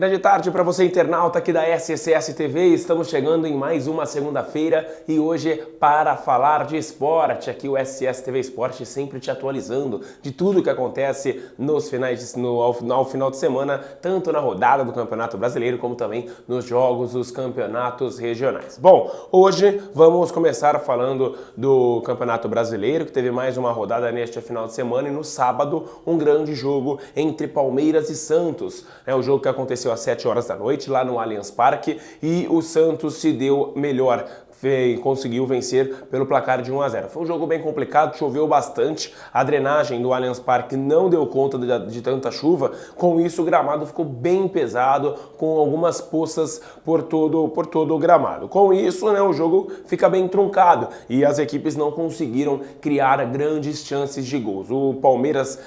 Grande tarde para você, internauta aqui da SCS TV. Estamos chegando em mais uma segunda-feira e hoje para falar de esporte. Aqui o SCS TV Esporte sempre te atualizando de tudo que acontece ao final de semana, tanto na rodada do Campeonato Brasileiro como também nos jogos dos campeonatos regionais. Bom, hoje vamos começar falando do Campeonato Brasileiro, que teve mais uma rodada neste final de semana e no sábado um grande jogo entre Palmeiras e Santos. É o jogo que aconteceu às 7 horas da noite, lá no Allianz Parque, e o Santos se deu melhor. Conseguiu vencer pelo placar de 1-0. Foi um jogo bem complicado, choveu bastante, a drenagem do Allianz Parque não deu conta de tanta chuva, com isso o gramado ficou bem pesado, com algumas poças por todo o gramado. Com isso, o jogo fica bem truncado e as equipes não conseguiram criar grandes chances de gols. O Palmeiras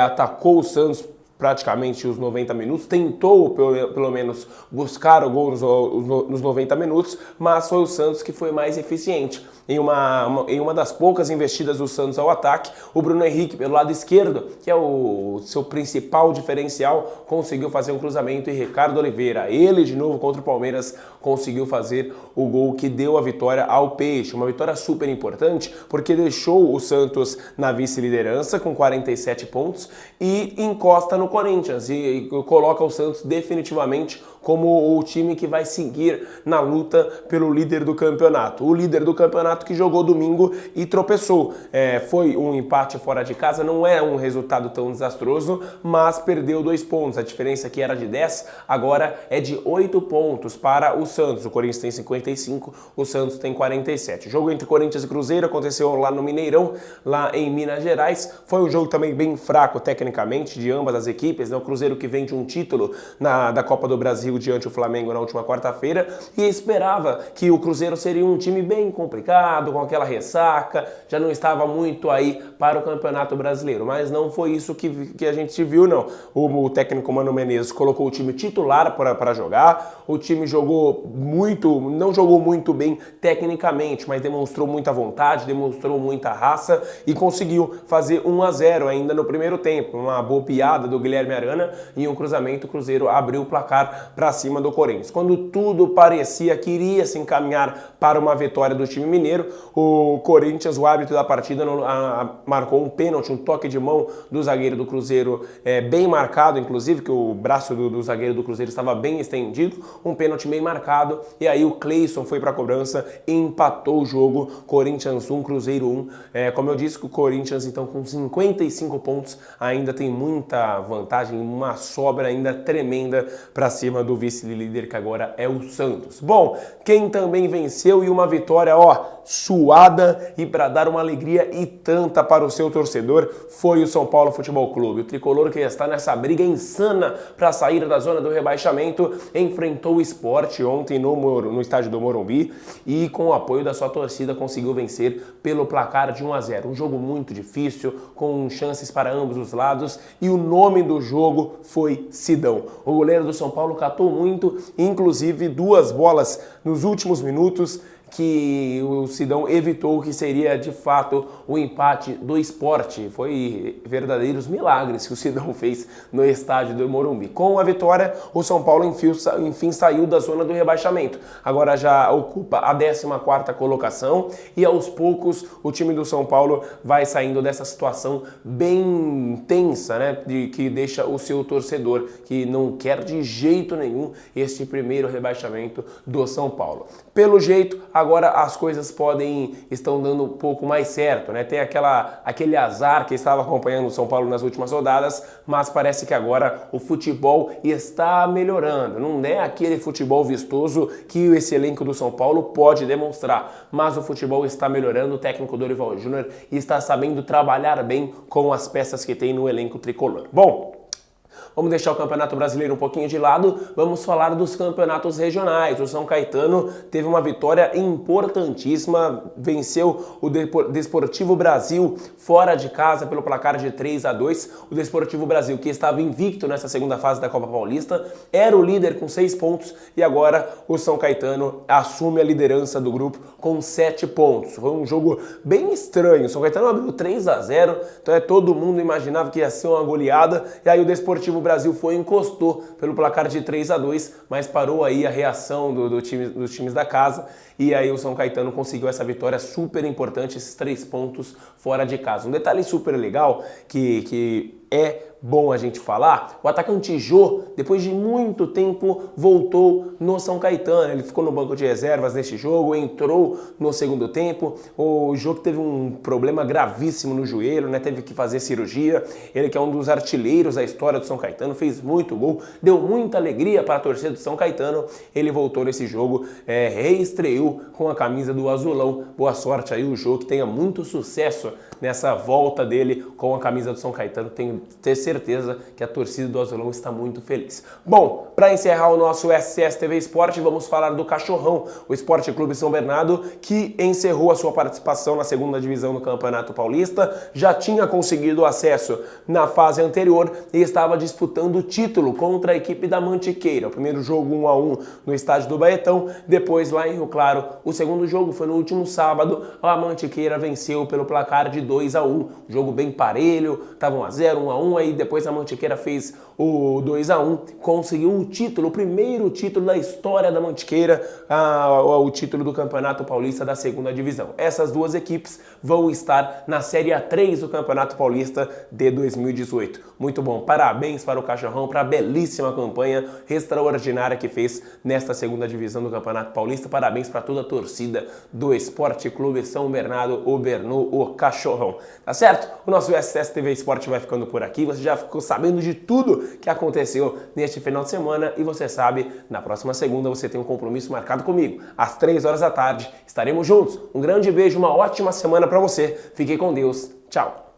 atacou o Santos praticamente os 90 minutos, tentou pelo menos buscar o gol nos 90 minutos, mas foi o Santos que foi mais eficiente. Em uma das poucas investidas do Santos ao ataque, o Bruno Henrique, pelo lado esquerdo, que é o seu principal diferencial, conseguiu fazer um cruzamento e Ricardo Oliveira, ele de novo contra o Palmeiras, conseguiu fazer o gol que deu a vitória ao Peixe. Uma vitória super importante, porque deixou o Santos na vice-liderança com 47 pontos e encosta no Corinthians e coloca o Santos definitivamente como o time que vai seguir na luta pelo líder do campeonato. O líder do campeonato que jogou domingo e tropeçou. Foi um empate fora de casa, não é um resultado tão desastroso, mas perdeu 2 pontos. A diferença que era de 10, agora é de 8 pontos para o Santos. O Corinthians tem 55, o Santos tem 47. O jogo entre Corinthians e Cruzeiro aconteceu lá no Mineirão, lá em Minas Gerais. Foi um jogo também bem fraco tecnicamente de ambas as equipes. O Cruzeiro que vem de um título da Copa do Brasil diante do Flamengo na última quarta-feira e esperava que o Cruzeiro seria um time bem complicado, com aquela ressaca, já não estava muito aí para o Campeonato Brasileiro, mas não foi isso que a gente viu, não. O técnico Mano Menezes colocou o time titular para jogar, o time não jogou muito bem tecnicamente, mas demonstrou muita vontade, demonstrou muita raça e conseguiu fazer 1-0 ainda no primeiro tempo, uma boa piada do Guilherme Arana e um cruzamento, o Cruzeiro abriu o placar para cima do Corinthians. Quando tudo parecia que iria se encaminhar para uma vitória do time mineiro, o Corinthians, o árbitro da partida, marcou um pênalti, um toque de mão do zagueiro do Cruzeiro, bem marcado, inclusive, que o braço do zagueiro do Cruzeiro estava bem estendido, um pênalti bem marcado, e aí o Cleison foi para a cobrança e empatou o jogo, Corinthians 1, Cruzeiro 1. Como eu disse, o Corinthians, então, com 55 pontos, ainda tem muita vantagem, uma sobra ainda tremenda para cima do vice-líder, que agora é o Santos. Bom, quem também venceu e uma vitória, suada e para dar uma alegria e tanta para o seu torcedor, foi o São Paulo Futebol Clube. O tricolor, que está nessa briga insana para sair da zona do rebaixamento, enfrentou o Sport ontem no estádio do Morumbi e, com o apoio da sua torcida, conseguiu vencer pelo placar de 1-0. Um jogo muito difícil, com chances para ambos os lados, e o nome do jogo foi Sidão. O goleiro do São Paulo catou muito, inclusive 2 bolas nos últimos minutos, que o Sidão evitou, que seria de fato o empate do Sport. Foi verdadeiros milagres que o Sidão fez no estádio do Morumbi. Com a vitória, o São Paulo enfim saiu da zona do rebaixamento. Agora já ocupa a 14ª colocação e aos poucos o time do São Paulo vai saindo dessa situação bem tensa, que deixa o seu torcedor, que não quer de jeito nenhum este primeiro rebaixamento do São Paulo. Pelo jeito, agora as coisas estão dando um pouco mais certo, Tem aquele azar que estava acompanhando o São Paulo nas últimas rodadas, mas parece que agora o futebol está melhorando. Não é aquele futebol vistoso que esse elenco do São Paulo pode demonstrar, mas o futebol está melhorando, o técnico Dorival Júnior está sabendo trabalhar bem com as peças que tem no elenco tricolor. Bom, vamos deixar o Campeonato Brasileiro um pouquinho de lado, vamos falar dos campeonatos regionais. O São Caetano teve uma vitória importantíssima, venceu o Desportivo Brasil fora de casa pelo placar de 3-2. O Desportivo Brasil, que estava invicto nessa segunda fase da Copa Paulista, era o líder com 6 pontos e agora o São Caetano assume a liderança do grupo com 7 pontos. Foi um jogo bem estranho. O São Caetano abriu 3-0, então todo mundo imaginava que ia ser uma goleada, e aí o Desportivo Brasil foi e encostou pelo placar de 3-2, mas parou aí a reação dos times da casa, e aí o São Caetano conseguiu essa vitória super importante, esses 3 pontos fora de casa. Um detalhe super legal que é bom a gente falar, o atacante Jô, depois de muito tempo, voltou no São Caetano. Ele ficou no banco de reservas neste jogo, entrou no segundo tempo. O Jô que teve um problema gravíssimo no joelho, né? Teve que fazer cirurgia. Ele que é um dos artilheiros da história do São Caetano, fez muito gol, deu muita alegria para a torcida do São Caetano. Ele voltou nesse jogo, reestreou com a camisa do Azulão. Boa sorte aí o Jô, que tenha muito sucesso nessa volta dele com a camisa do São Caetano. Tenho certeza que a torcida do Azulão está muito feliz. Bom, para encerrar o nosso SCS TV Esporte, vamos falar do Cachorrão, o Esporte Clube São Bernardo, que encerrou a sua participação na segunda divisão do Campeonato Paulista, já tinha conseguido acesso na fase anterior e estava disputando o título contra a equipe da Mantiqueira. O primeiro jogo 1-1 no estádio do Baetão, depois lá em Rio Claro. O segundo jogo foi no último sábado, a Mantiqueira venceu pelo placar de 2-1, jogo bem parelho, estava 1-0, 1-1, aí depois a Mantiqueira fez o 2-1, conseguiu o título, o primeiro título da história da Mantiqueira, o título do Campeonato Paulista da segunda divisão. Essas duas equipes vão estar na Série A3 do Campeonato Paulista de 2018. Muito bom, parabéns para o Cachorrão, para a belíssima campanha extraordinária que fez nesta segunda divisão do Campeonato Paulista. Parabéns para toda a torcida do Esporte Clube São Bernardo, o Bernu, o Cachorrão. Tá certo? O nosso SCS TV Esporte vai ficando por aqui. Você já ficou sabendo de tudo que aconteceu neste final de semana e você sabe, na próxima segunda você tem um compromisso marcado comigo. Às 3 horas da tarde estaremos juntos. Um grande beijo, uma ótima semana para você. Fique com Deus. Tchau.